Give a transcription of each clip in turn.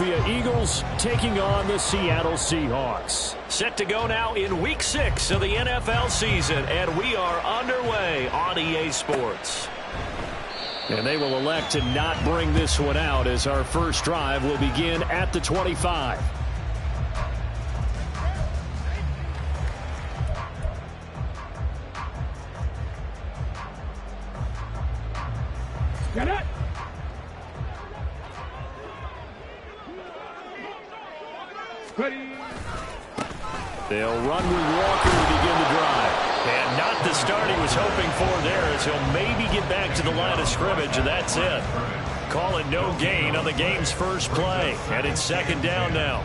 Eagles taking on the Seattle Seahawks. Set to go now in Week 6 of the NFL season, and we are underway on EA Sports. And they will elect to not bring this one out as our first drive will begin at the 25. Got it. Ready. They'll run with Walker to begin the drive. And not the start he was hoping for there, as he'll maybe get back to the line of scrimmage, and that's it. Call it no gain on the game's first play. And it's second down now.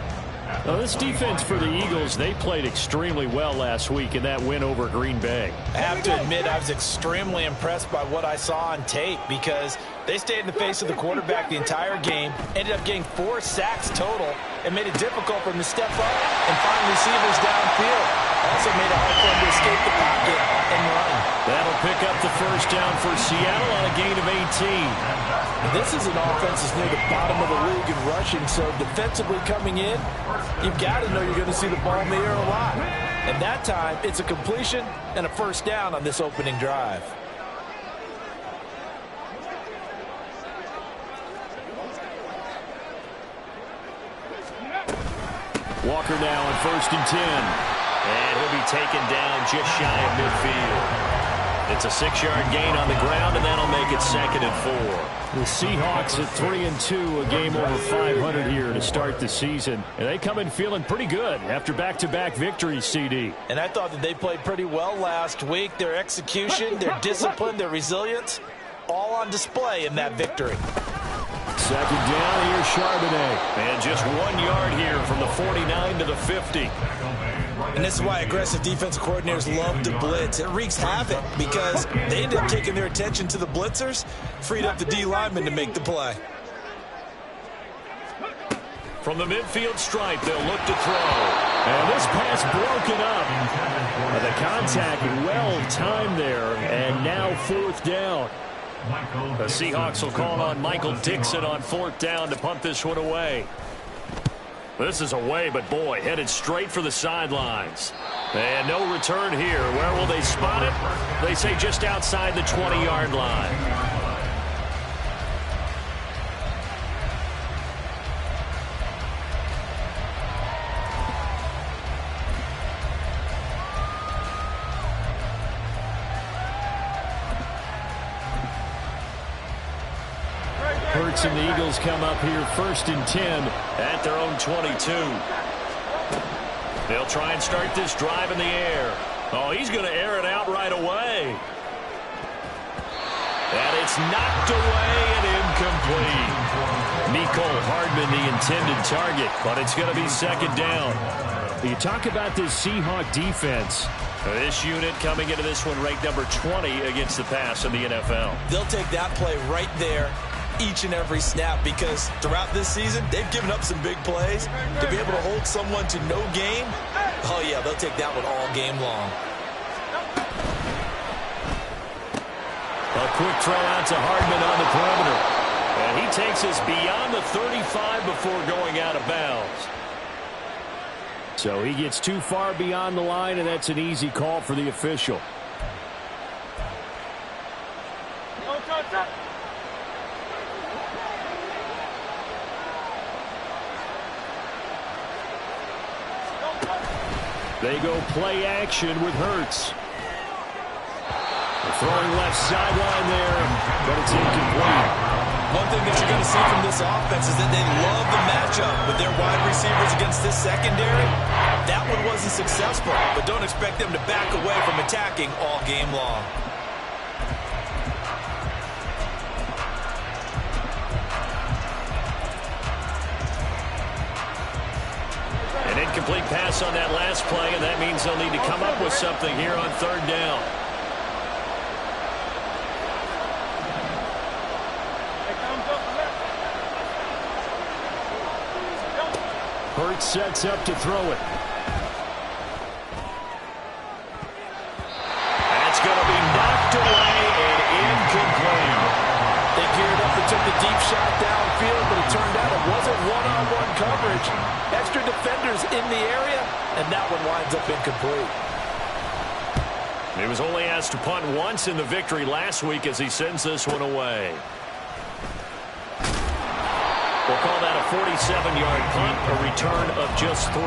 Now, this defense for the Eagles, they played extremely well last week in that win over Green Bay. I have to admit, I was extremely impressed by what I saw on tape because they stayed in the face of the quarterback the entire game, ended up getting 4 sacks total, and made it difficult for him to step up and find receivers downfield. Also made it hard for him to escape the pocket and run. That'll pick up the first down for Seattle on a gain of 18. And this is an offense that's near the bottom of the league in rushing, so defensively coming in, you've got to know you're going to see the ball in the air a lot. And that time, it's a completion and a first down on this opening drive. Walker now on 1st and 10. And he'll be taken down just shy of midfield. It's a 6-yard gain on the ground, and that'll make it 2nd and 4. The Seahawks at 3-2, a game over 500 here to start the season. And they come in feeling pretty good after back-to-back victories, CD. And I thought that they played pretty well last week. Their execution, their discipline, their resilience, all on display in that victory. Second down, here's Charbonnet. And just 1 yard here from the 49 to the 50. And this is why aggressive defensive coordinators love to blitz. It wreaks havoc because they end up taking their attention to the blitzers, freed up the D lineman to make the play. From the midfield stripe, they'll look to throw. And this pass broken up. The contact well timed there, and now 4th down. The Seahawks will call on Michael Dixon on 4th down to punt this one away. This is away, but boy, headed straight for the sidelines. And no return here. Where will they spot it? They say just outside the 20-yard line. Hurts and the Eagles come up here 1st and 10 at their own 22. They'll try and start this drive in the air. Oh, he's going to air it out right away. And it's knocked away and incomplete. Mecole Hardman, the intended target, but it's going to be 2nd down. You talk about this Seahawk defense. This unit coming into this one ranked number 20 against the pass in the NFL. They'll take that play right there each and every snap because throughout this season, they've given up some big plays. To be able to hold someone to no gain, oh yeah, they'll take that one all game long. A quick throw out to Hardman on the perimeter. And he takes us beyond the 35 before going out of bounds. So he gets too far beyond the line, and that's an easy call for the official. They go play action with Hurts. They're throwing left sideline there, but it's incomplete. One thing that you're going to see from this offense is that they love the matchup with their wide receivers against this secondary. That one wasn't successful, but don't expect them to back away from attacking all game long. An incomplete pass on that last play, and that means they'll need to come up with something here on 3rd down. Hurts sets up to throw it. That's going to be knocked away and incomplete. They geared up and took the deep shot downfield, but it turned out it wasn't one-on-one coverage, extra defenders in the area, and that one winds up incomplete. He was only asked to punt once in the victory last week as he sends this one away. We'll call that a 47-yard punt, a return of just 3.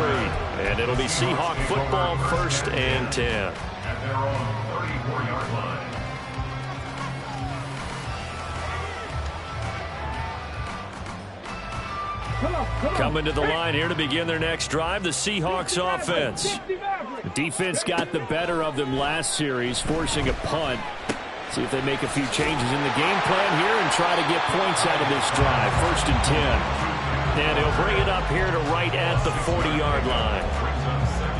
And it'll be Seahawk football, 1st and 10. At their own 34-yard line. Coming to the line here to begin their next drive, the Seahawks offense. The defense got the better of them last series, forcing a punt. See if they make a few changes in the game plan here and try to get points out of this drive. 1st and 10. And he'll bring it up here to right at the 40-yard line.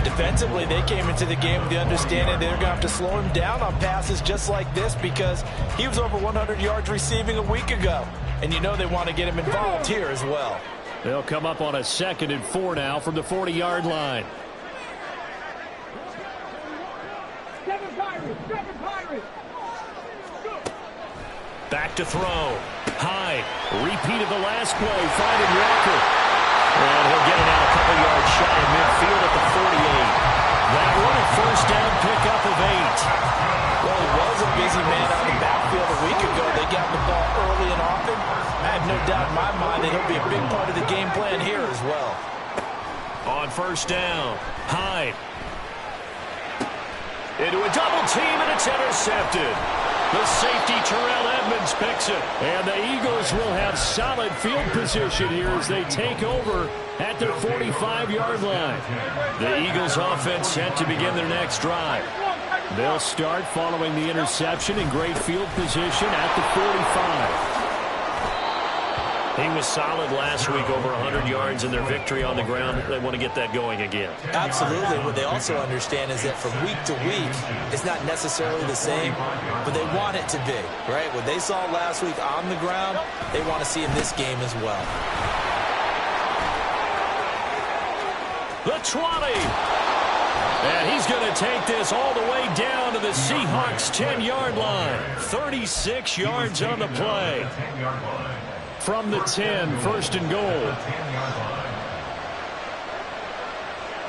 Defensively, they came into the game with the understanding they're going to have to slow him down on passes just like this because he was over 100 yards receiving a week ago. And you know they want to get him involved here as well. They'll come up on a 2nd and 4 now from the 40-yard line. Back to throw. Hyde. Repeat of the last play, finding Walker. And he'll get it out a couple yards shy of midfield at the 48. That one a 1st down pickup of 8. Well, he was a busy man out in the backfield a week ago. They got the ball early and often. I have no doubt in my mind that he'll be a big part of the game plan here as well. On 1st down, Hyde. Into a double team, and it's intercepted. The safety, Terrell Edmonds, picks it. And the Eagles will have solid field position here as they take over at their 45-yard line. The Eagles offense set to begin their next drive. They'll start following the interception in great field position at the 45. He was solid last week, over 100 yards in their victory on the ground. They want to get that going again. Absolutely. What they also understand is that from week to week, it's not necessarily the same, but they want it to be, right? What they saw last week on the ground, they want to see in this game as well. The 20. And he's going to take this all the way down to the Seahawks' 10-yard line. 36 yards on the play. From the 10, 1st and goal.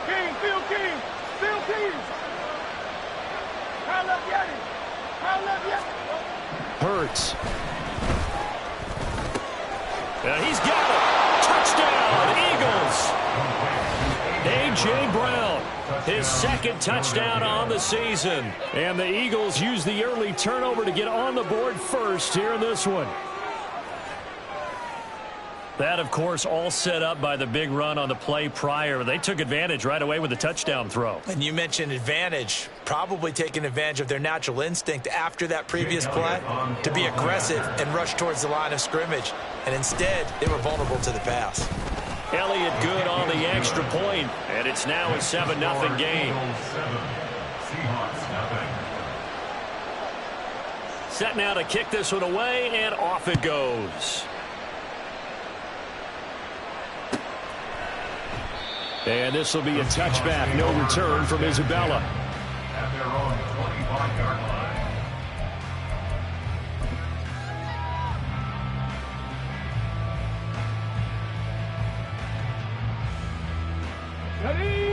King, Phil King, Phil King. Kyle left Yeti. Kyle left Yeti. Hurts. And he's got it. Touchdown, Eagles. A.J. Brown, his 2nd touchdown on the season. And the Eagles use the early turnover to get on the board first here in this one. That, of course, all set up by the big run on the play prior. They took advantage right away with the touchdown throw. And you mentioned advantage, probably taking advantage of their natural instinct after that previous play to be aggressive and rush towards the line of scrimmage. And instead, they were vulnerable to the pass. Elliott good on the extra point, and it's now a 7-0 game. Set now to kick this one away, and off it goes. And this will be a touchback, no return from Isabella. At their own 25-yard line.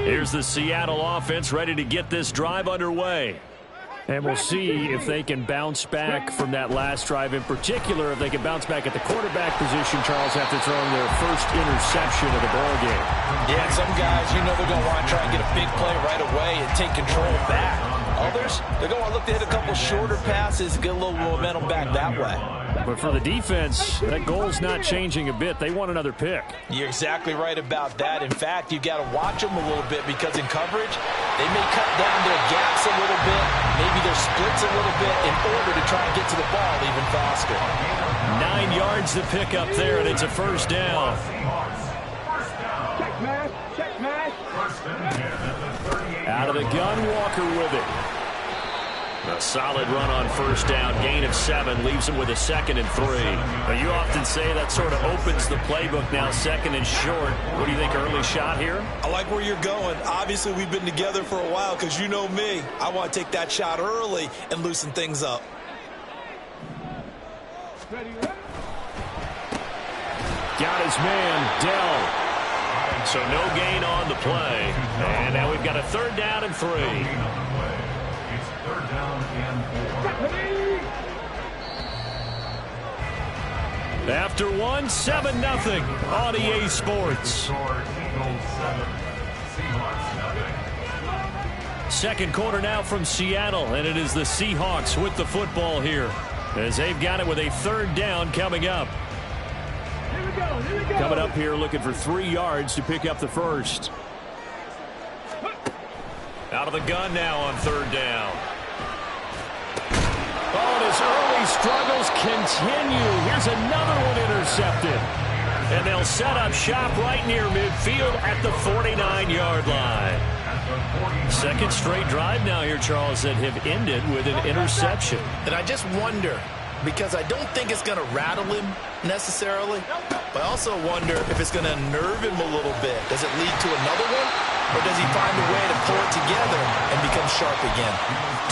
Here's the Seattle offense ready to get this drive underway. And we'll see if they can bounce back from that last drive, in particular, if they can bounce back at the quarterback position, Charles, after throwing their first interception of the ball game. Yeah, some guys, you know they're going to want to try and get a big play right away and take control back. Others, they're going to look to hit a couple shorter passes, get a little momentum back that way. But for the defense, that goal's not changing a bit. They want another pick. You're exactly right about that. In fact, you've got to watch them a little bit because in coverage, they may cut down their gaps a little bit, maybe their splits a little bit in order to try and get to the ball even faster. 9 yards to pick up there, and it's a 1st down. Check man, check man. Out of the gun, Walker with it. A solid run on 1st down, gain of 7, leaves him with a 2nd and 3. Now, you often say that sort of opens the playbook now, 2nd and short. What do you think, early shot here? I like where you're going. Obviously, we've been together for a while because you know me. I want to take that shot early and loosen things up. Ready, Got his man, Dell. So no gain on the play. And now we've got a 3rd down and 3. It's 3rd down and 4. After 1, 7-0 on EA Sports. Second quarter now from Seattle, and it is the Seahawks with the football here as they've got it with a 3rd down coming up. Coming up here looking for 3 yards to pick up the first. Out of the gun now on 3rd down. Oh, and his early struggles continue. Here's another one intercepted. And they'll set up shop right near midfield at the 49-yard line. Second straight drive now here, Charles, that have ended with an interception. And I just wonder, because I don't think it's going to rattle him necessarily, but I also wonder if it's going to unnerve him a little bit. Does it lead to another one, or does he find a way to pull it together and become sharp again?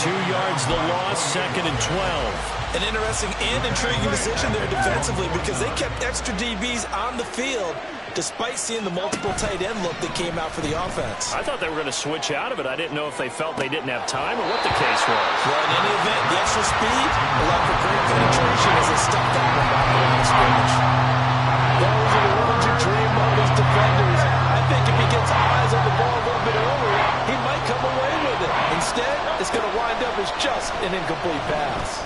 2 yards the loss, 2nd and 12. An interesting and intriguing decision there defensively because they kept extra DBs on the field despite seeing the multiple tight end look that came out for the offense. I thought they were going to switch out of it. I didn't know if they felt they didn't have time or what the case was. Well, in any event, the extra speed allowed for great penetration as they stuck that one back around the scrimmage. Those are the ones you dream of as defenders. I think if he gets eyes on the ball a little bit earlier, he might come away with it. Instead, it's going to wind up as just an incomplete pass.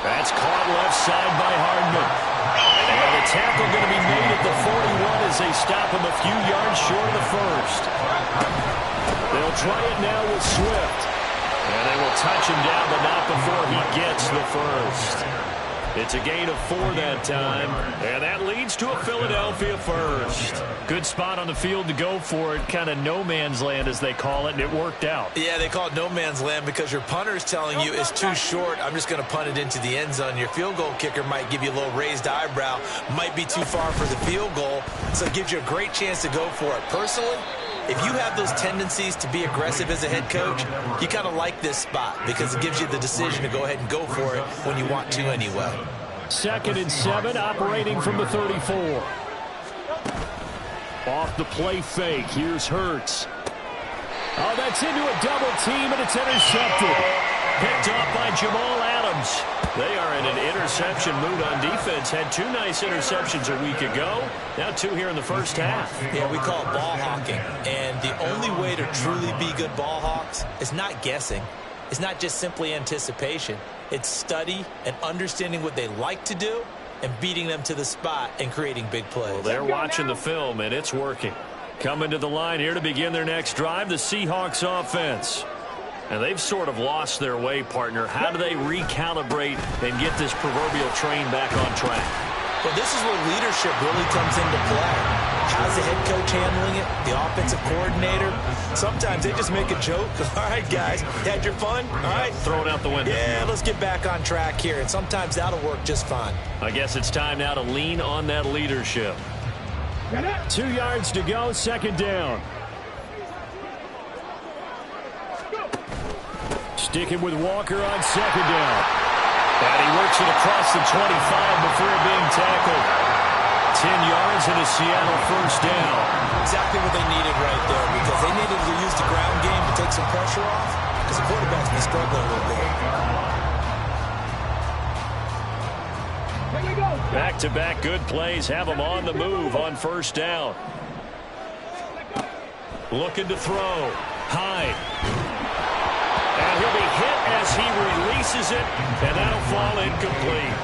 That's caught left side by Hardman. And the tackle going to be made at the 41 as they stop him a few yards short of the first. They'll try it now with Swift. And they will touch him down, but not before he gets the first. It's a gain of 4 that time, and that leads to a Philadelphia first. Good spot on the field to go for it, kind of no man's land as they call it, and it worked out. Yeah, they call it no man's land because your punter is telling you it's too short. I'm just going to punt it into the end zone. Your field goal kicker might give you a little raised eyebrow, might be too far for the field goal, so it gives you a great chance to go for it. Personally, if you have those tendencies to be aggressive as a head coach, you kind of like this spot because it gives you the decision to go ahead and go for it when you want to anyway. 2nd and 7, operating from the 34. Off the play fake, here's Hurts. Oh, that's into a double team, and it's intercepted. Picked off by Jamal Adams. They are in an interception mood on defense. Had 2 nice interceptions a week ago. Now 2 here in the first half. Yeah, we call it ball hawking. And the only way to truly be good ball hawks is not guessing. It's not just simply anticipation. It's study and understanding what they like to do and beating them to the spot and creating big plays. Well, they're watching the film, and it's working. Coming to the line here to begin their next drive, the Seahawks offense. And they've sort of lost their way, partner. How do they recalibrate and get this proverbial train back on track? Well, this is where leadership really comes into play. How's the head coach handling it? The offensive coordinator? Sometimes they just make a joke. All right, guys, had your fun? All right. Throw it out the window. Yeah, let's get back on track here. And sometimes that'll work just fine. I guess it's time now to lean on that leadership. 2 yards to go, 2nd down. Sticking with Walker on 2nd down. And he works it across the 25 before being tackled. 10 yards and a Seattle first down. Exactly what they needed right there because they needed to use the ground game to take some pressure off because the quarterback's been struggling a little bit. Back-to-back good plays have them on the move on first down. Looking to throw. Hyde. And he'll be hit as he releases it, and that'll fall incomplete.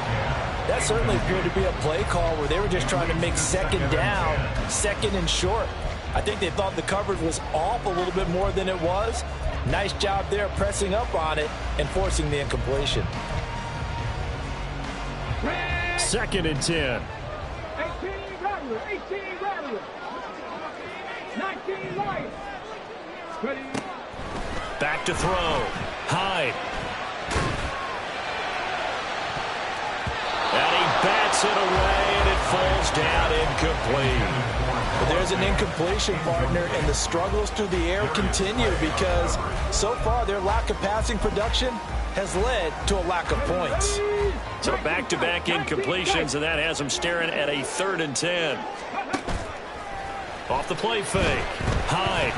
That certainly appeared to be a play call where they were just trying to make 2nd down, 2nd and short. I think they thought the coverage was off a little bit more than it was. Nice job there pressing up on it and forcing the incompletion. 2nd and 10. 18 Rattler, 18 Rattler. 19 Lions. Ready. Back to throw. Hyde. And he bats it away, and it falls down incomplete. But there's an incompletion, partner, and the struggles through the air continue because so far their lack of passing production has led to a lack of points. So back-to-back incompletions, and that has them staring at a 3rd and 10. Off the play fake. Hyde.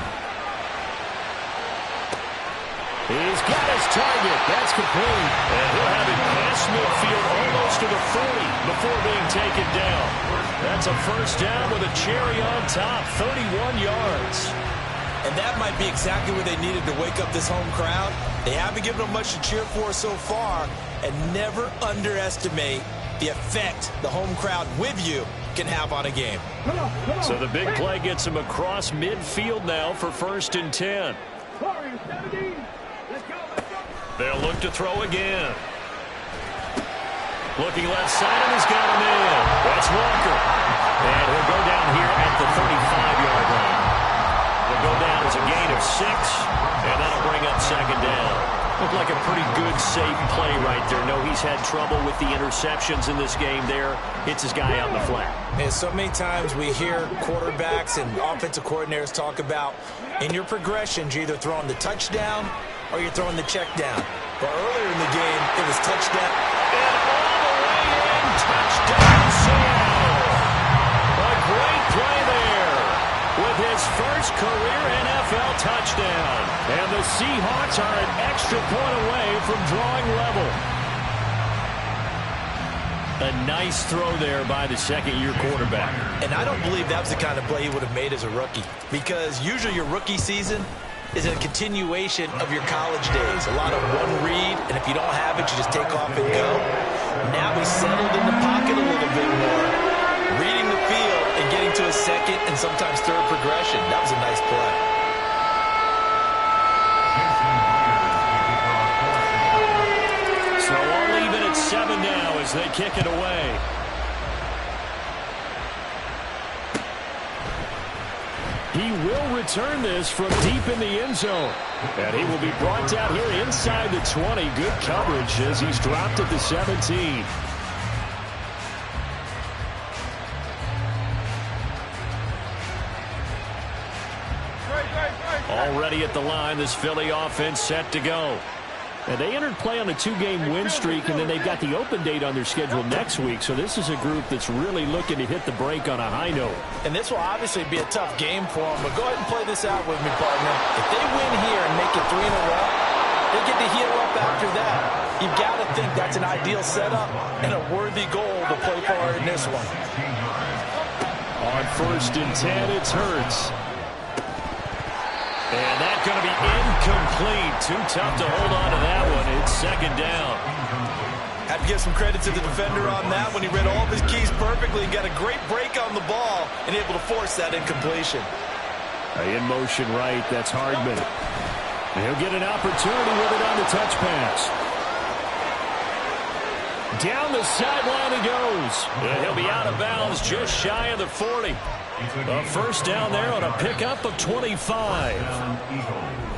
He's got his target. That's complete. And he'll have it past midfield almost to the 40 before being taken down. That's a first down with a cherry on top, 31 yards. And that might be exactly what they needed to wake up this home crowd. They haven't given them much to cheer for so far, and never underestimate the effect the home crowd with you can have on a game. So the big play gets him across midfield now for 1st and 10. They'll look to throw again. Looking left side, and he's got him in. That's Walker. And he'll go down here at the 35-yard line. He'll go down as a gain of 6, and that'll bring up 2nd down. Looked like a pretty good, safe play right there. No, he's had trouble with the interceptions in this game there. Hits his guy out in the flat. And so many times we hear quarterbacks and offensive coordinators talk about in your progressions, you're either throwing the touchdown or you're throwing the check down. But earlier in the game, it was touchdown. And all the way in, touchdown Seattle. A great play there with his first career NFL touchdown. And the Seahawks are an extra point away from drawing level. A nice throw there by the second-year quarterback. And I don't believe that was the kind of play he would have made as a rookie. Because usually your rookie season is a continuation of your college days. A lot of one read, and if you don't have it, you just take off and go. Now he's settled in the pocket a little bit more, reading the field and getting to a second and sometimes third progression. That was a nice play. So all even at 7 now as they kick it away. He will return this from deep in the end zone. And he will be brought down here inside the 20. Good coverage as he's dropped at the 17. Already at the line, this Philly offense set to go. And they entered play on a 2-game win streak, and then they've got the open date on their schedule next week. So this is a group that's really looking to hit the break on a high note. And this will obviously be a tough game for them. But go ahead and play this out with me, partner. If they win here and make it 3 in a row, they get to heal up after that. You've got to think that's an ideal setup and a worthy goal to play for in this one. On 1st and 10, it's Hurts. And that's going to be incomplete. Too tough to hold on to that one. It's 2nd down. Had to give some credit to the defender on that when he read all of his keys perfectly and got a great break on the ball and able to force that incompletion. In motion right, that's Hardman. And he'll get an opportunity with it on the touch pass. Down the sideline he goes. And he'll be out of bounds just shy of the 40. A first down there on a pickup of 25.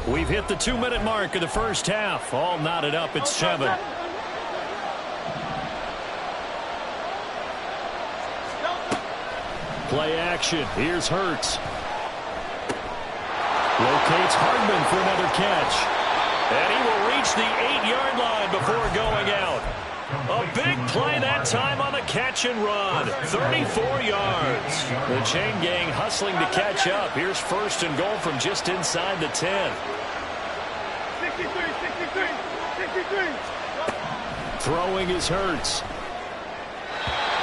We've hit the 2-minute mark of the first half. All knotted up at 7. Play action. Here's Hurts. Locates Hardman for another catch. And he will reach the 8-yard line before going out. A big play that time on the catch and run. 34 yards. The chain gang hustling to catch up. Here's 1st and goal from just inside the 10. 63. Throwing is Hurts.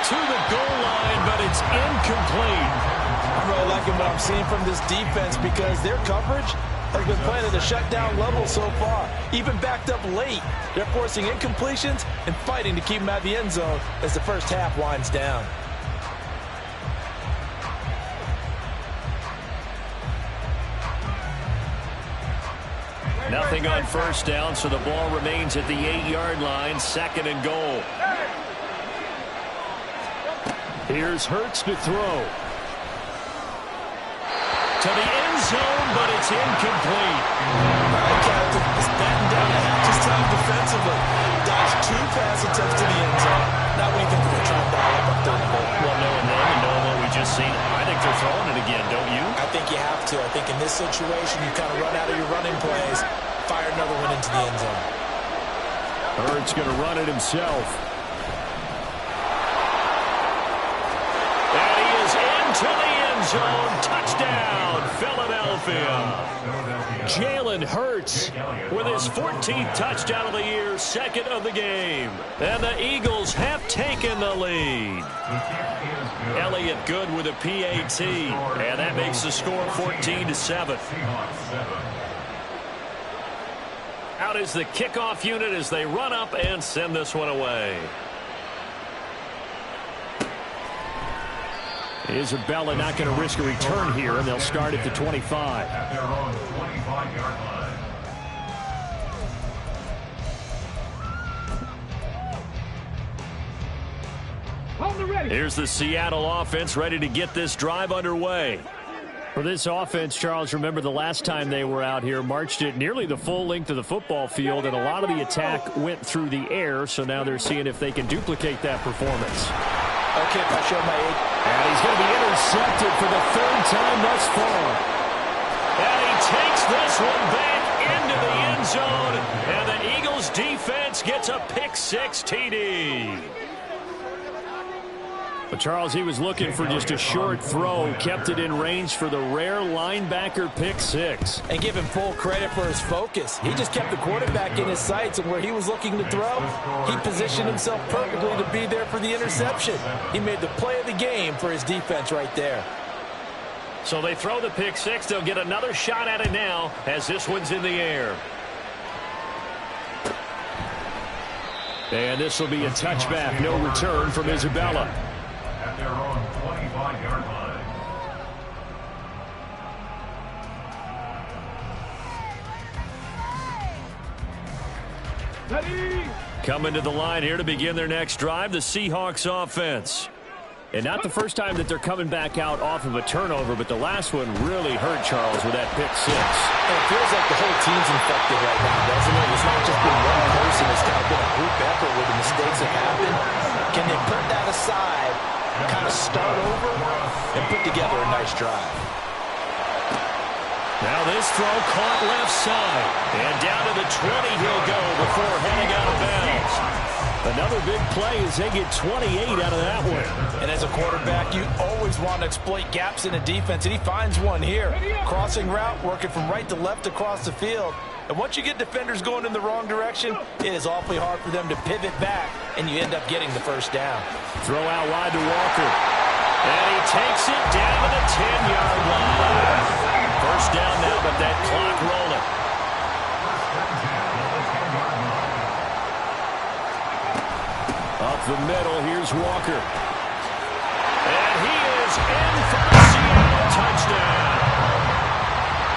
To the goal line, but it's incomplete. I'm really liking what I'm seeing from this defense because their coverage has been playing at a shutdown level so far. Even backed up late, they're forcing incompletions and fighting to keep them out of the end zone as the first half winds down. Nothing on first down, so the ball remains at the 8-yard line, 2nd and goal. Here's Hurts to throw. To the end zone, but it's incomplete. All right, Captain, it's batting down the hatches time defensively. Dodged 2 pass attempts to the end zone. Now what do you think they're trying to dial up on 3rd and goal? Well, knowing them and knowing what we just seen, I think they're throwing it again, don't you? I think you have to. I think in this situation, you kind of run out of your running plays, fire another one into the end zone. Hurts going to run it himself. And he is into the end zone. Touchdown, Philadelphia. Jalen Hurts with his 14th touchdown of the year, second of the game. And the Eagles have taken the lead. Elliott good with a PAT, and that makes the score 14-7. Out is the kickoff unit as they run up and send this one away. Isabella not going to risk a return here, and they'll start at the 25. At their own 25-yard line. Here's the Seattle offense ready to get this drive underway. For this offense, Charles, remember the last time they were out here, marched it nearly the full length of the football field, and a lot of the attack went through the air, so now they're seeing if they can duplicate that performance. Okay, if I show my age. And he's going to be intercepted for the third time thus far. And he takes this one back into the end zone, and the Eagles defense gets a pick-6 TD. But Charles, he was looking for just a short throw, kept it in range for the rare linebacker pick-6. And give him full credit for his focus. He just kept the quarterback in his sights, and where he was looking to throw, he positioned himself perfectly to be there for the interception. He made the play of the game for his defense right there. So they throw the pick-6. They'll get another shot at it now as this one's in the air. And this will be a touchback, no return from Isabella. At their own 25-yard line. Coming to the line here to begin their next drive, the Seahawks offense. And not the first time that they're coming back out off of a turnover, but the last one really hurt Charles with that pick-6. And it feels like the whole team's infected right now, doesn't it? It's not just been one person. It's kind of been a group effort where the mistakes have happened. Can they put that aside, kind of start over, and put together a nice drive? Now this throw caught left side. And down to the 20 he'll go before heading out of bounds. Another big play as they get 28 out of that one. And as a quarterback, you always want to exploit gaps in a defense, and he finds one here. Crossing route, working from right to left across the field. And once you get defenders going in the wrong direction, it is awfully hard for them to pivot back, and you end up getting the first down. Throw out wide to Walker. And he takes it down to the 10-yard line. First down now, but that clock rolling. Up the middle, here's Walker. And he is in for the Seattle touchdown.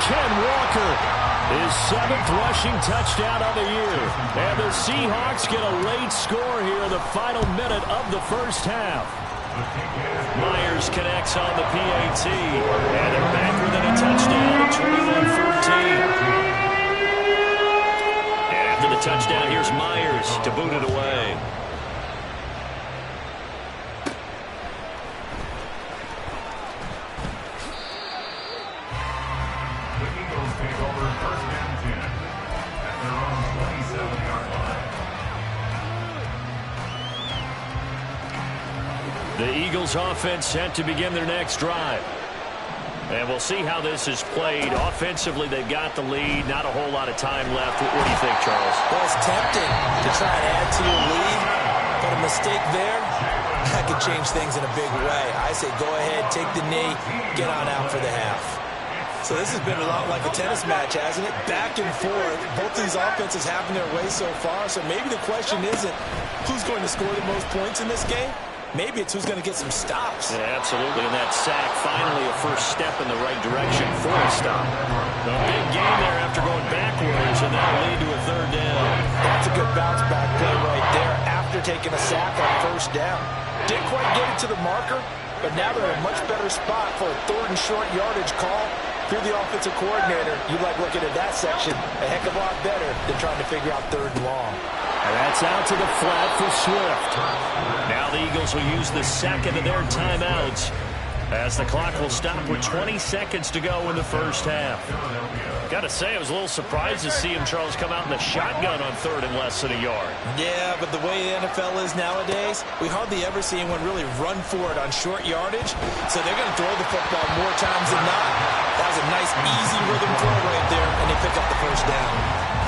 Ken Walker, his 7th rushing touchdown of the year. And the Seahawks get a late score here in the final minute of the first half. Myers connects on the PAT. And they're back within a touchdown, 21-14. And after the touchdown, here's Myers to boot it away. The Eagles offense set to begin their next drive. And we'll see how this is played. Offensively, they've got the lead. Not a whole lot of time left. What do you think, Charles? Well, it's tempting to try and add to your lead, but a mistake there, that could change things in a big way. I say go ahead, take the knee, get on out for the half. So this has been a lot like a tennis match, hasn't it? Back and forth. Both of these offenses having their way so far. So maybe the question isn't who's going to score the most points in this game. Maybe it's who's going to get some stops. Yeah, absolutely. And that sack, finally a first step in the right direction for a stop. A big gain there after going backwards, and that'll lead to a third down. That's a good bounce back play right there after taking a sack on first down. Didn't quite get it to the marker, but now they're in a much better spot for a third and short yardage call. If you're the offensive coordinator, you like looking at that section a heck of a lot better than trying to figure out third and long. And that's out to the flat for Swift. Now the Eagles will use the second of their timeouts As the clock will stop with 20 seconds to go in the first half. Got to say, I was a little surprised to see him, Charles, come out in the shotgun on third and less than a yard. Yeah, but the way the NFL is nowadays, we hardly ever see anyone really run for it on short yardage. So they're going to throw the football more times than not. That was a nice, easy rhythm throw right there, and they pick up the first down.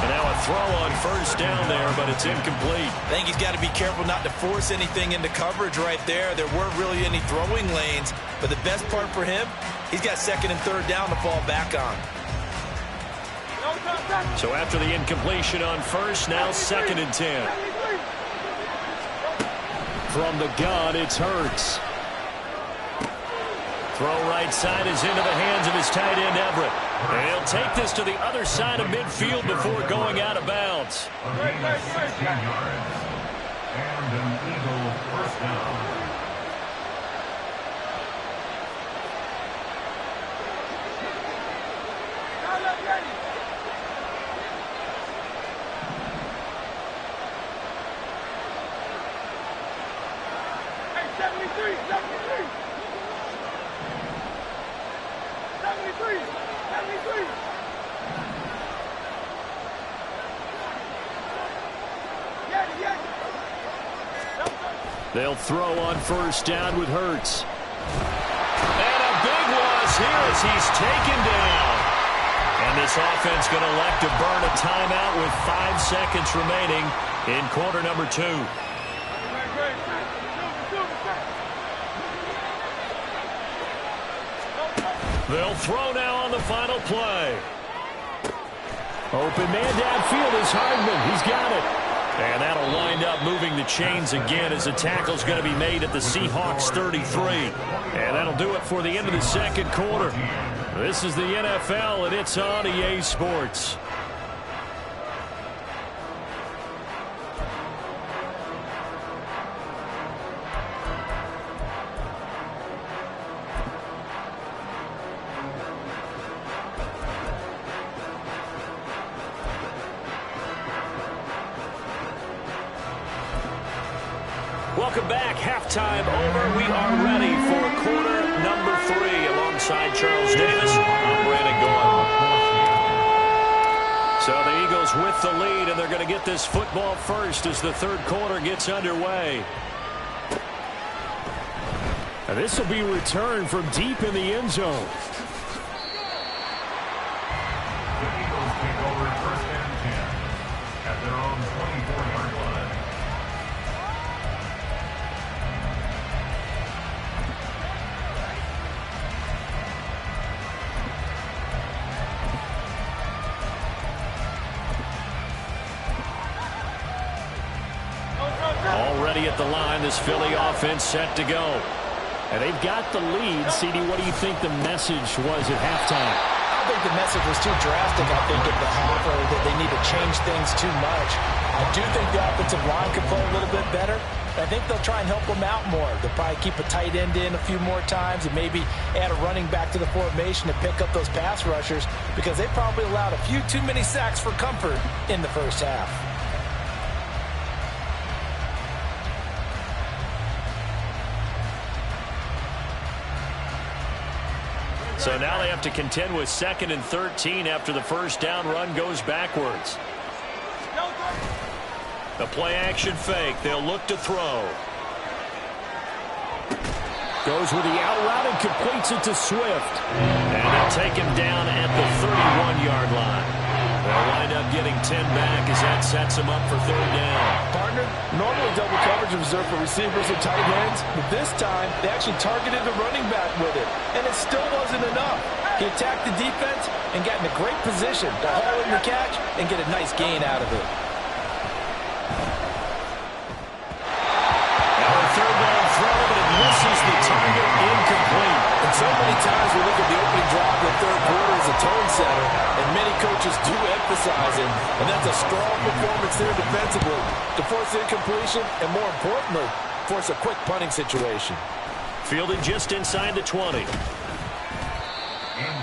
And now a throw on first down there, but it's incomplete. I think he's got to be careful not to force anything into coverage right there. There weren't really any throwing lanes, but the best part for him, he's got second and third down to fall back on. So after the incompletion on first, now second and 10. From the gun, it's Hurts. Throw right side is into the hands of his tight end, Everett. And he'll take this to the other side of midfield before going out of bounds. And an Eagle first down. They'll throw on first down with Hurts. And a big loss here as he's taken down. And this offense going to elect to burn a timeout with 5 seconds remaining in quarter number 2. They'll throw now on the final play. Open man downfield is Hardman. He's got it. And that'll wind up moving the chains again as the tackle's going to be made at the Seahawks 33. And that'll do it for the end of the second quarter. This is the NFL, and it's on EA Sports. Welcome back. Halftime over. We are ready for quarter number 3 alongside Charles Davis. I'm Brandon Gaudin. So the Eagles with the lead, and they're going to get this football first as the third quarter gets underway. And this will be returned from deep in the end zone. The Eagles take over first and 10 at their own 24-yard line. Already at the line, this Philly offense set to go. And they've got the lead. CD, what do you think the message was at halftime? I don't think the message was too drastic, I think, at the half, or that they need to change things too much. I do think the offensive line could play a little bit better. I think they'll try and help them out more. They'll probably keep a tight end in a few more times and maybe add a running back to the formation to pick up those pass rushers, because they probably allowed a few too many sacks for comfort in the first half. So now they have to contend with second and 13 after the first down run goes backwards. The play action fake. They'll look to throw. Goes with the out route and completes it to Swift. And they'll take him down at the 31-yard line. They'll wind up getting 10 back as that sets them up for third down. Partner, normally double coverage is reserved for receivers and tight ends, but this time they actually targeted the running back with it, and it still wasn't enough. He attacked the defense and got in a great position to haul in the catch and get a nice gain out of it. Now a third down throw, but it misses the target, incomplete. And so many times we look at the opening drive of the third quarter as a tone setter, and many coaches do emphasize it, and that's a strong performance there defensively to force incompletion and, more importantly, force a quick punting situation. Fielded just inside the 20.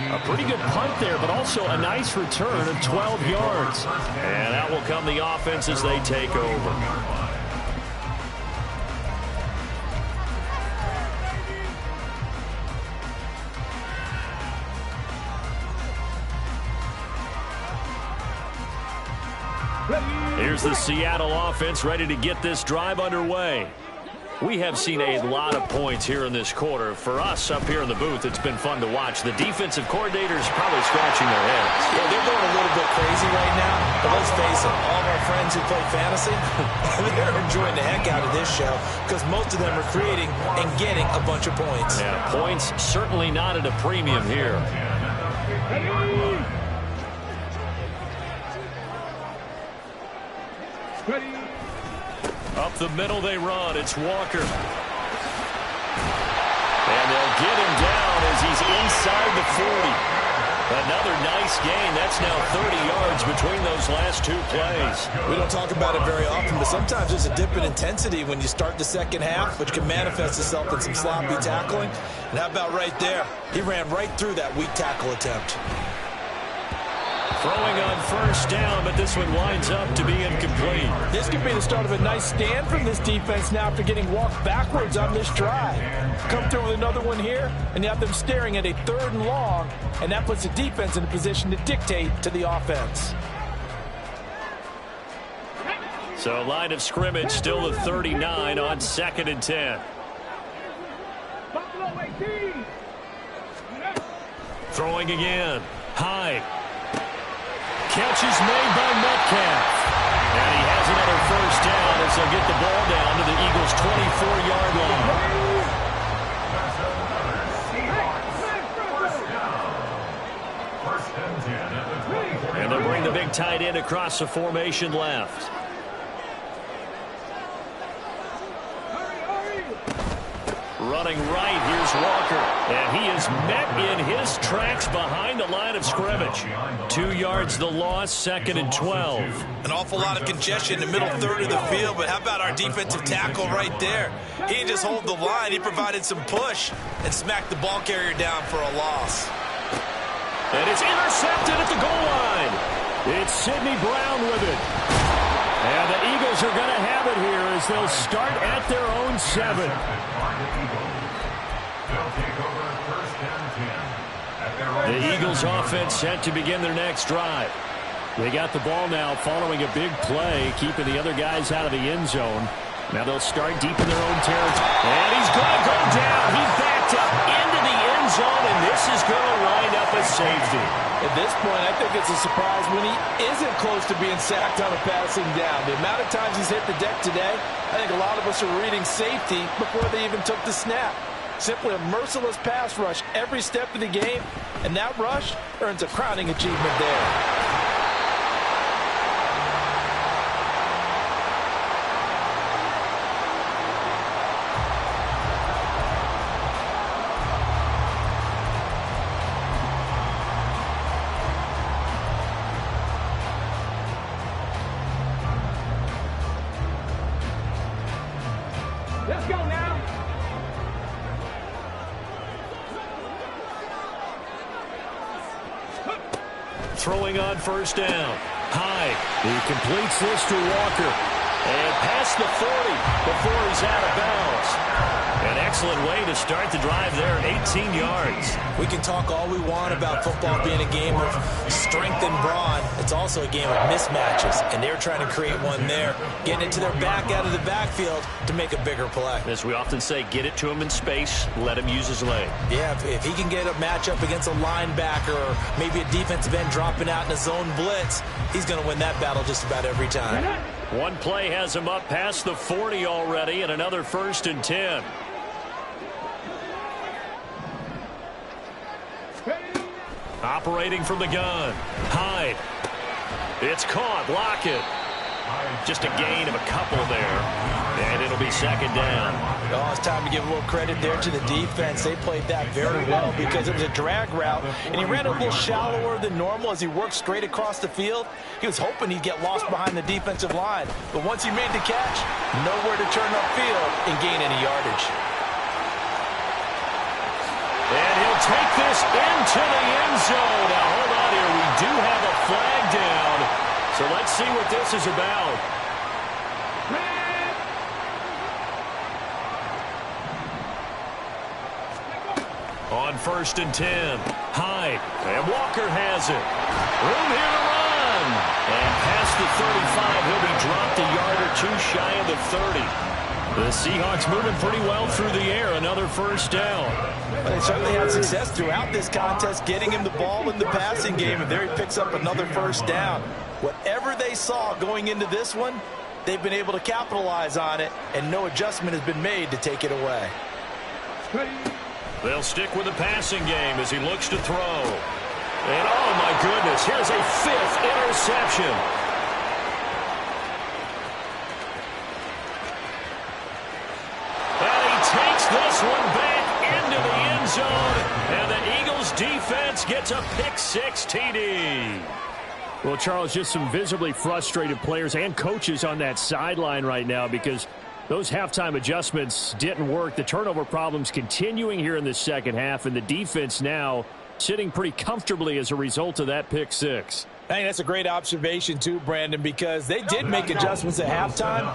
A pretty good punt there, but also a nice return of 12 yards. And out will come the offense as they take over. Here's the Seattle offense ready to get this drive underway. We have seen a lot of points here in this quarter. For us up here in the booth, it's been fun to watch. The defensive coordinators probably scratching their heads. Yeah, they're going a little bit crazy right now. But let's face it, all of our friends who play fantasy, they're enjoying the heck out of this show because most of them are creating and getting a bunch of points. Yeah, points certainly not at a premium here. Up the middle they run. It's Walker. And they'll get him down as he's inside the 40. Another nice gain. That's now 30 yards between those last two plays. We don't talk about it very often, but sometimes there's a dip in intensity when you start the second half, which can manifest itself in some sloppy tackling. And how about right there? He ran right through that weak tackle attempt. Throwing on first down, but this one winds up to be incomplete. This could be the start of a nice stand from this defense now after getting walked backwards on this drive. Come through with another one here, and you have them staring at a 3rd and long, and that puts the defense in a position to dictate to the offense. So line of scrimmage still at 39 on 2nd and 10. Throwing again. Hyde. Catch is made by Metcalf. And he has another first down as they'll get the ball down to the Eagles' 24-yard line. And they'll bring the big tight end across the formation left. Running right, here's Walker. And he is met in his tracks behind the line of scrimmage. 2 yards the loss, 2nd and 12. An awful lot of congestion in the middle third of the field, but how about our defensive tackle right there? He didn't just hold the line, he provided some push and smacked the ball carrier down for a loss. And it's intercepted at the goal line. It's Sidney Brown with it. And the Eagles are going to have it here as they'll start at their own 7. The Eagles offense set to begin their next drive. They got the ball now following a big play, keeping the other guys out of the end zone. Now they'll start deep in their own territory. And he's going to go down. He backed up into the end zone, and this is going to wind up a safety. At this point, I think it's a surprise when he isn't close to being sacked on a passing down. The amount of times he's hit the deck today, I think a lot of us are reading safety before they even took the snap. Simply a merciless pass rush every step of the game, and that rush earns a crowning achievement there. Let's go now. Throwing on first down. Hyde. He completes this to Walker. And past the 40 before he's out of bounds. An excellent way to start the drive there, 18 yards. We can talk all we want about football being a game of strength and brawn. It's also a game of mismatches, and they're trying to create one there, getting it to their back out of the backfield to make a bigger play. As we often say, get it to him in space, let him use his leg. Yeah, if he can get a matchup against a linebacker or maybe a defensive end dropping out in a zone blitz, he's going to win that battle just about every time. One play has him up past the 40 already, and another 1st and 10. Operating from the gun. Hyde. It's caught. Lockett. Just a gain of a couple there. And it'll be 2nd down. Oh, it's time to give a little credit there to the defense. They played that very well because it was a drag route, and he ran a little shallower than normal as he worked straight across the field. He was hoping he'd get lost behind the defensive line. But once he made the catch, nowhere to turn upfield and gain any yardage. And he'll take this into the end zone. Now, hold on here. We do have a flag down. So let's see what this is about. On 1st and 10. Hyde. And Walker has it. Room here to run. run. And past the 35, he'll be dropped a yard or two shy of the 30. The Seahawks moving pretty well through the air. Another first down. They certainly had success throughout this contest, getting him the ball in the passing game, and there he picks up another first down. Whatever they saw going into this one, they've been able to capitalize on it, and no adjustment has been made to take it away. They'll stick with the passing game as he looks to throw. And, oh, my goodness, here's a 5th interception. And he takes this one back into the end zone, and the Eagles defense gets a pick-6 TD. Well, Charles, just some visibly frustrated players and coaches on that sideline right now because those halftime adjustments didn't work. The turnover problems continuing here in the second half, and the defense now sitting pretty comfortably as a result of that pick 6. I think that's a great observation, too, Brandon, because they did make adjustments at halftime.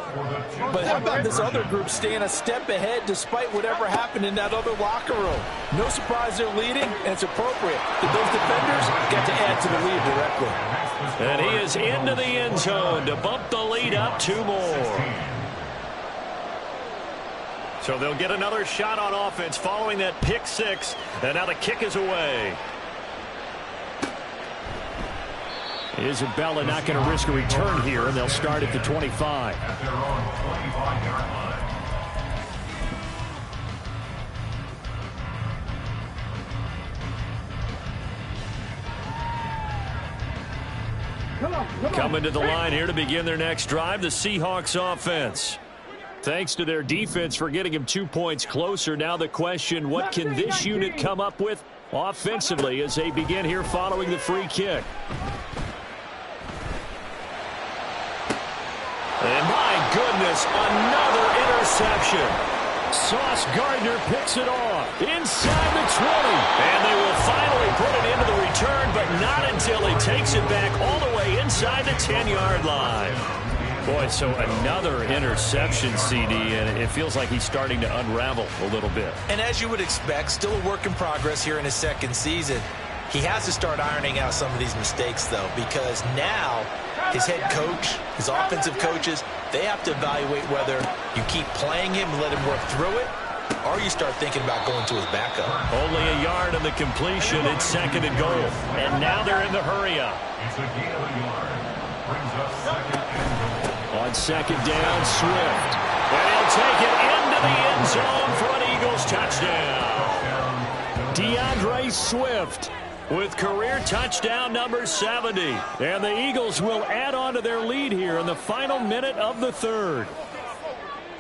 But how about this other group staying a step ahead despite whatever happened in that other locker room? No surprise they're leading, and it's appropriate that those defenders got to add to the lead directly. And he is into the end zone to bump the lead up 2 more. So they'll get another shot on offense following that pick 6. And now the kick is away. Isabella not going to risk a return here, and they'll start at the 25. At their own 25-yard line. Coming to the line here to begin their next drive, the Seahawks offense. Thanks to their defense for getting him 2 points closer. Now the question, what can this unit come up with offensively as they begin here following the free kick? And my goodness, another interception. Sauce Gardner picks it off inside the 20. And they will finally put it into the return, but not until he takes it back all the way inside the 10-yard line. Boy, so another interception, CD, and it feels like he's starting to unravel a little bit. And as you would expect, still a work in progress here in his second season. He has to start ironing out some of these mistakes, though, because now his head coach, his offensive coaches, they have to evaluate whether you keep playing him and let him work through it, or you start thinking about going to his backup. Only a yard in the completion. It's 2nd and goal. And now they're in the hurry-up. It's a gain of a yard. Brings up 2nd and goal. On 2nd down, Swift. And he'll take it into the end zone for an Eagles touchdown. DeAndre Swift with career touchdown number 70. And the Eagles will add on to their lead here in the final minute of the 3rd.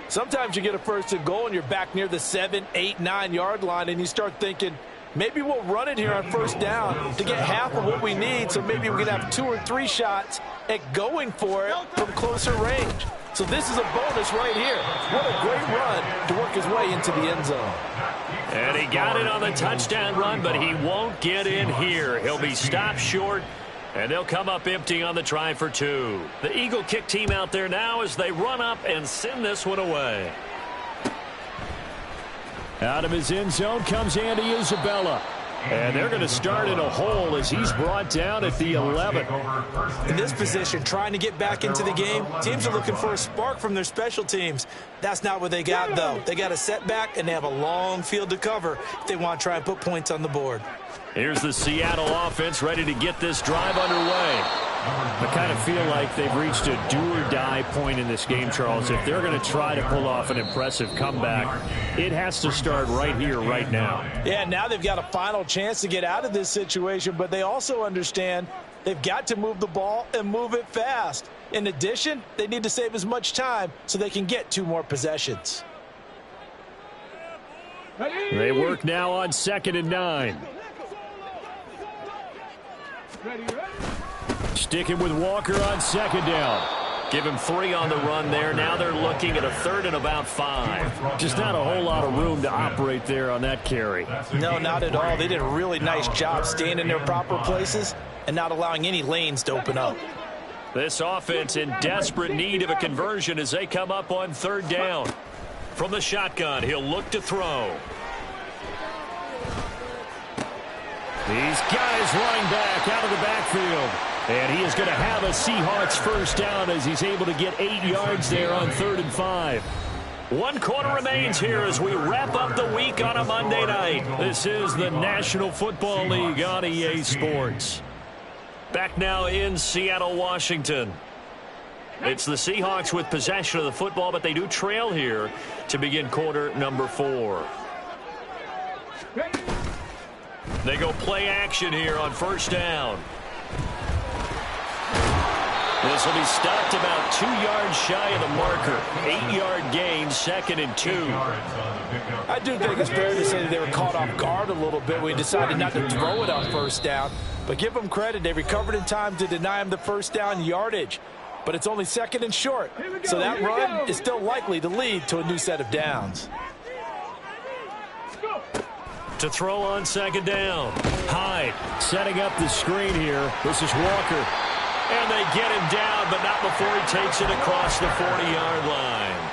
Sometimes you get a 1st and goal and you're back near the 7, 8, 9-yard line, and you start thinking, maybe we'll run it here on 1st down to get half of what we need, so maybe we can have 2 or 3 shots at going for it from closer range. So this is a bonus right here. What a great run to work his way into the end zone. And he got it on the touchdown run, but he won't get in here. He'll be stopped short, and they'll come up empty on the try for 2. The Eagle kick team out there now as they run up and send this one away. Out of his end zone comes Andy Isabella. And they're going to start in a hole as he's brought down at the 11. In this position, trying to get back into the game, teams are looking for a spark from their special teams. That's not what they got, though. They got a setback, and they have a long field to cover if they want to try and put points on the board. Here's the Seattle offense ready to get this drive underway. I kind of feel like they've reached a do-or-die point in this game, Charles. If they're going to try to pull off an impressive comeback, it has to start right here, right now. Yeah, now they've got a final chance to get out of this situation, but they also understand they've got to move the ball and move it fast. In addition, they need to save as much time so they can get 2 more possessions. They work now on 2nd and 9. Sticking with Walker on 2nd down. Give him 3 on the run there. Now they're looking at a 3rd and about 5. Just not a whole lot of room to operate there on that carry. No, not at all. They did a really nice job staying in their proper places and not allowing any lanes to open up. This offense in desperate need of a conversion as they come up on 3rd down. From the shotgun, he'll look to throw. These guys running back out of the backfield. And he is going to have a Seahawks first down as he's able to get 8 yards there on 3rd and 5. 1 quarter remains here as we wrap up the week on a Monday night. This is the National Football League on EA Sports. Back now in Seattle, Washington. It's the Seahawks with possession of the football, but they do trail here to begin quarter number 4. They go play action here on first down. This will be stopped about 2 yards shy of the marker. 8-yard gain, 2nd and 2. I do think it's fair to say that they were caught off guard a little bit. We decided not to throw it on first down. But give them credit. They recovered in time to deny him the first down yardage. But it's only 2nd and short. So that run is still likely to lead to a new set of downs. To throw on 2nd down. Hyde setting up the screen here. This is Walker. And they get him down, but not before he takes it across the 40-yard line.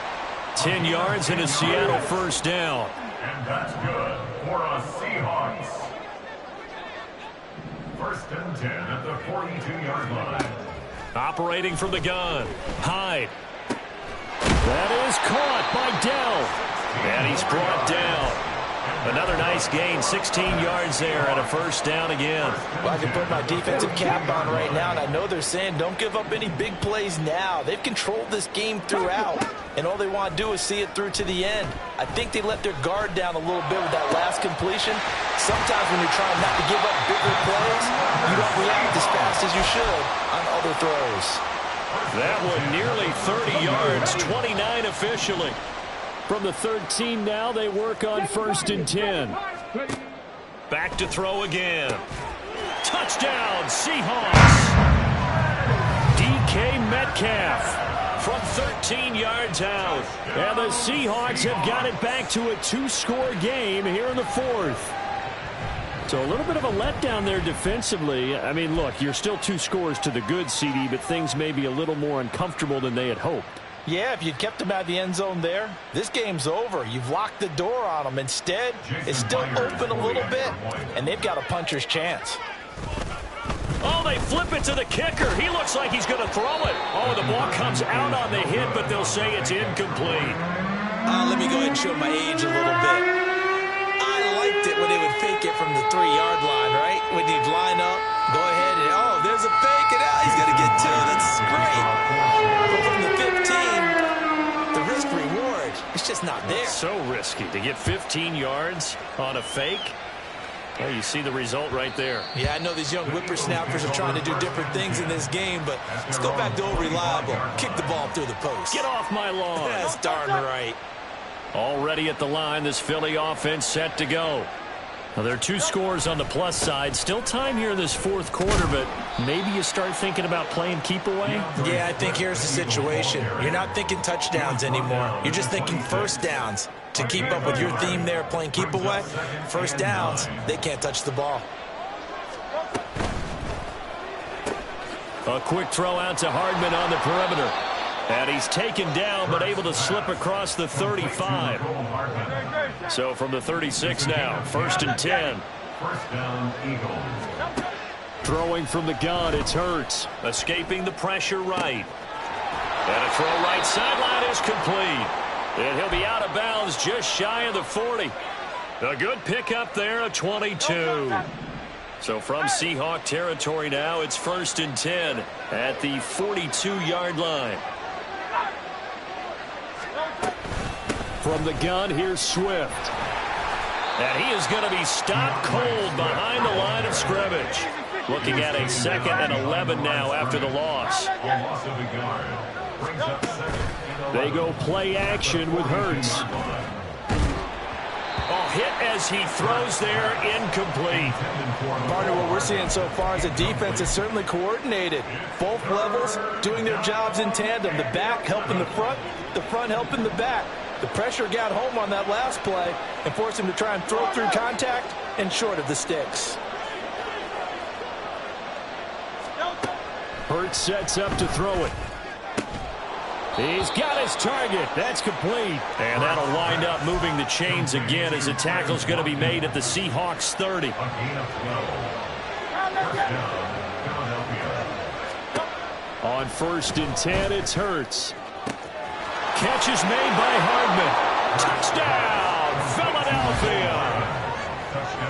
10 yards and a Seattle first down. And that's good for a Seahawks. 1st and 10 at the 42-yard line. Operating from the gun. Hyde. That is caught by Dell. And he's brought down. Another nice gain, 16 yards there and a first down again. Well, I can put my defensive cap on right now, and I know they're saying don't give up any big plays now. They've controlled this game throughout, and all they want to do is see it through to the end. I think they let their guard down a little bit with that last completion. Sometimes when you're trying not to give up bigger plays, you don't react as fast as you should on other throws. That one nearly 30 yards, 29 officially. From the 13 now, they work on 1st and 10. Back to throw again. Touchdown, Seahawks. DK Metcalf from 13 yards out. And the Seahawks have got it back to a 2-score game here in the 4th. So a little bit of a letdown there defensively. I mean, look, you're still 2 scores to the good, CD, but things may be a little more uncomfortable than they had hoped. Yeah, if you'd kept them out of the end zone there, this game's over. You've locked the door on them. Instead, it's still open a little bit, and they've got a puncher's chance. Oh, they flip it to the kicker. He looks like he's going to throw it. Oh, the ball comes out on the hit, but they'll say it's incomplete. Let me go ahead and show my age a little bit. I liked it when they would fake it from the 3-yard line, right? When you'd line up, go ahead and, oh, there's a fake, and he's going to get 2. That's great. But from the 15, the risk-reward, it's just not there. So risky to get 15 yards on a fake. Well, you see the result right there. Yeah, I know these young whippersnappers are trying to do different things in this game, but let's go back to old reliable. Kick the ball through the post. Get off my lawn. That's darn right. Already at the line, this Philly offense set to go. Well, there are 2 scores on the plus side. Still time here in this 4th quarter, but maybe you start thinking about playing keep away? Yeah, I think here's the situation. You're not thinking touchdowns anymore. You're just thinking first downs. To keep up with your theme there, playing keep away, first downs, they can't touch the ball. A quick throw out to Hardman on the perimeter. And he's taken down, but able to slip across the 35. So from the 36 now, 1st and 10. First down, Eagles. Throwing from the gun, it's Hurts. Escaping the pressure right. And a throw right sideline is complete. And he'll be out of bounds just shy of the 40. A good pickup there, a 22. So from Seahawk territory now, it's 1st and 10 at the 42-yard line. From the gun, here's Swift. And he is going to be stopped cold behind the line of scrimmage. Looking at a 2nd and 11 now after the loss. They go play action with Hurts. Oh, hit as he throws there, incomplete. Partner, what we're seeing so far is a defense is certainly coordinated. Both levels doing their jobs in tandem. The back helping the front helping the back. The pressure got home on that last play and forced him to try and throw through contact and short of the sticks. Hurts sets up to throw it. He's got his target. That's complete. And that'll wind up moving the chains again as the tackle's going to be made at the Seahawks 30. On 1st and 10, it's Hurts. Catch is made by Hardman. Touchdown, Philadelphia.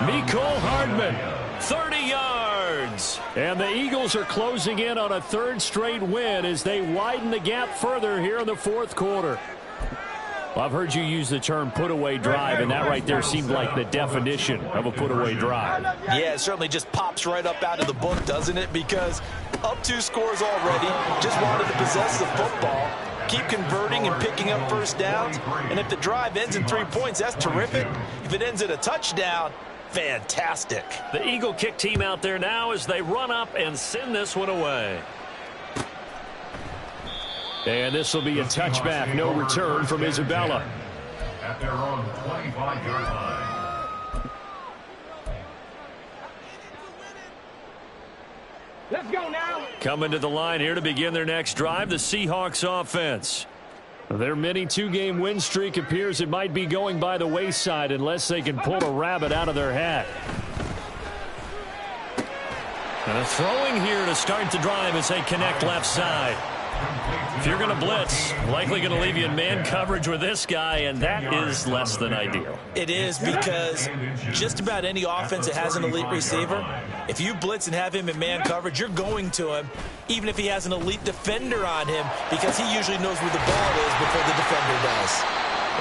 Mecole Hardman, 30 yards. And the Eagles are closing in on a 3rd straight win as they widen the gap further here in the 4th quarter. Well, I've heard you use the term put-away drive, and that right there seemed like the definition of a put-away drive. Yeah, it certainly just pops right up out of the book, doesn't it? Because up 2 scores already, just wanted to possess the football, keep converting and picking up first downs. And if the drive ends in 3 points, that's terrific. If it ends in a touchdown, fantastic. The Eagle kick team out there now as they run up and send this one away. And this will be a touchback, no return from Isabella. At their own 25-yard line. Let's go now. Coming to the line here to begin their next drive, the Seahawks offense. Their mini 2-game win streak appears it might be going by the wayside unless they can pull a rabbit out of their hat. And a throwing here to start the drive as they connect left side. If you're going to blitz, likely going to leave you in man coverage with this guy, and that is less than ideal. It is, because just about any offense that has an elite receiver, if you blitz and have him in man coverage, you're going to him, even if he has an elite defender on him, because he usually knows where the ball is before the defender does.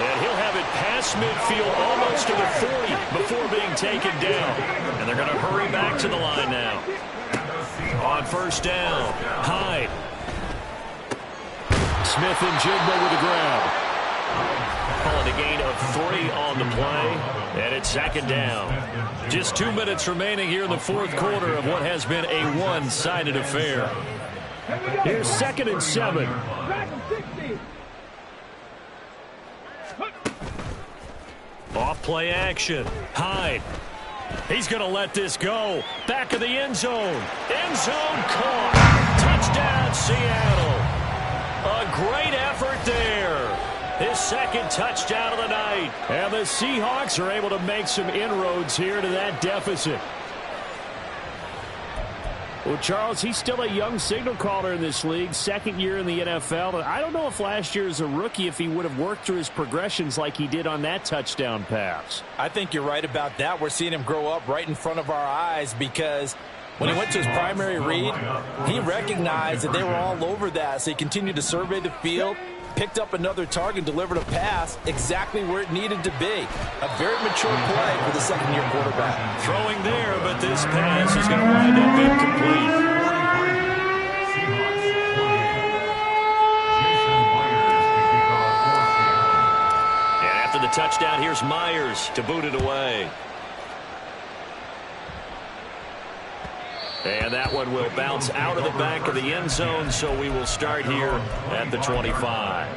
And he'll have it past midfield almost to the 40 before being taken down. And they're going to hurry back to the line now. On 1st down, Hyde. Smith and Jigba with the grab. Calling a gain of 3 on the play, and it's 2nd down. Just 2 minutes remaining here in the 4th quarter of what has been a one-sided affair. Here's 2nd and 7. Back him 60. Off play action. Hyde. He's going to let this go. Back of the end zone. End zone caught. Touchdown, Seattle. A great effort there. His 2nd touchdown of the night. And the Seahawks are able to make some inroads here to that deficit. Well, Charles, he's still a young signal caller in this league, 2nd year in the NFL. But I don't know if last year as a rookie, if he would have worked through his progressions like he did on that touchdown pass. I think you're right about that. We're seeing him grow up right in front of our eyes, because when he went to his primary read, he recognized that they were all over that. So he continued to survey the field, picked up another target, delivered a pass exactly where it needed to be. A very mature play for the 2nd-year quarterback. Throwing there, but this pass is going to wind up incomplete. And after the touchdown, here's Myers to boot it away. And that one will bounce out of the back of the end zone, so we will start here at the 25.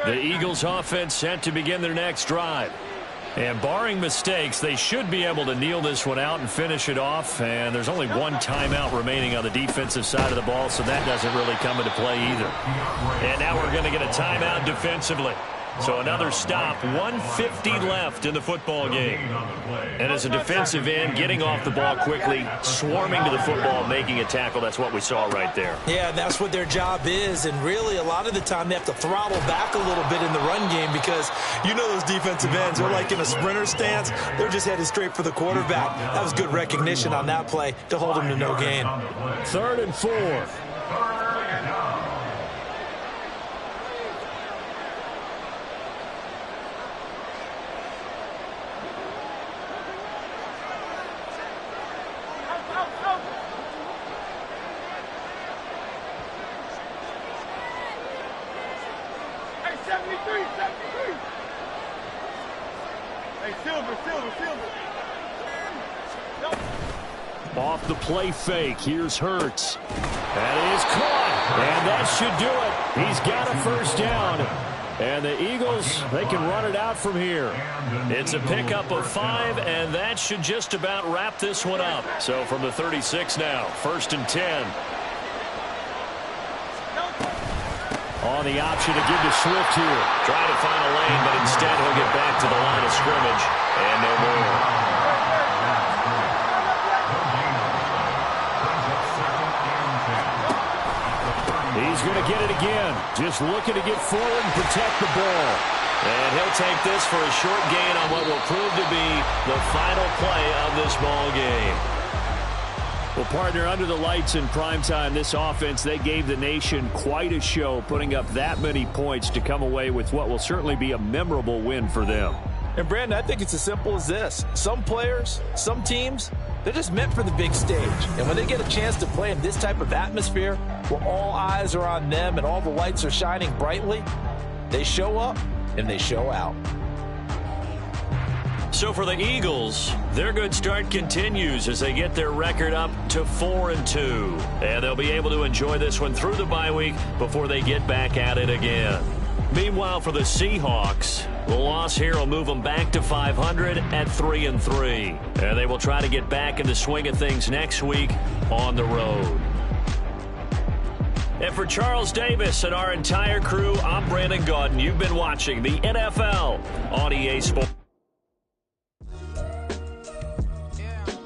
The Eagles offense set to begin their next drive. And barring mistakes, they should be able to kneel this one out and finish it off. And there's only 1 timeout remaining on the defensive side of the ball, so that doesn't really come into play either. And now we're going to get a timeout defensively. So another stop, 1:50 left in the football game. And as a defensive end, getting off the ball quickly, swarming to the football, making a tackle, that's what we saw right there. Yeah, that's what their job is, and really a lot of the time they have to throttle back a little bit in the run game, because you know those defensive ends, they're like in a sprinter stance. They're just headed straight for the quarterback. That was good recognition on that play to hold him to no gain. 3rd and 4. Off the play fake, here's Hurts. That is caught, and that should do it. He's got a 1st down, and the Eagles, they can run it out from here. It's a pickup of 5, and that should just about wrap this one up. So from the 36 now, 1st and 10. On the option to give to Swift here. Trying to find a lane, but instead he'll get back to the line of scrimmage, and no more. he's going to get it again. Just looking to get forward and protect the ball. And he'll take this for a short gain on what will prove to be the final play of this ball game. Well, partner, under the lights in primetime, this offense, they gave the nation quite a show, putting up that many points to come away with what will certainly be a memorable win for them. And, Brandon, I think it's as simple as this. Some players, some teams, they're just meant for the big stage. And when they get a chance to play in this type of atmosphere, where all eyes are on them and all the lights are shining brightly, they show up and they show out. So for the Eagles, their good start continues as they get their record up to 4-2. And they'll be able to enjoy this one through the bye week before they get back at it again. Meanwhile, for the Seahawks, the loss here will move them back to 500 at 3-3. And they will try to get back in the swing of things next week on the road. And for Charles Davis and our entire crew, I'm Brandon Gaudin. You've been watching the NFL on EA Sports.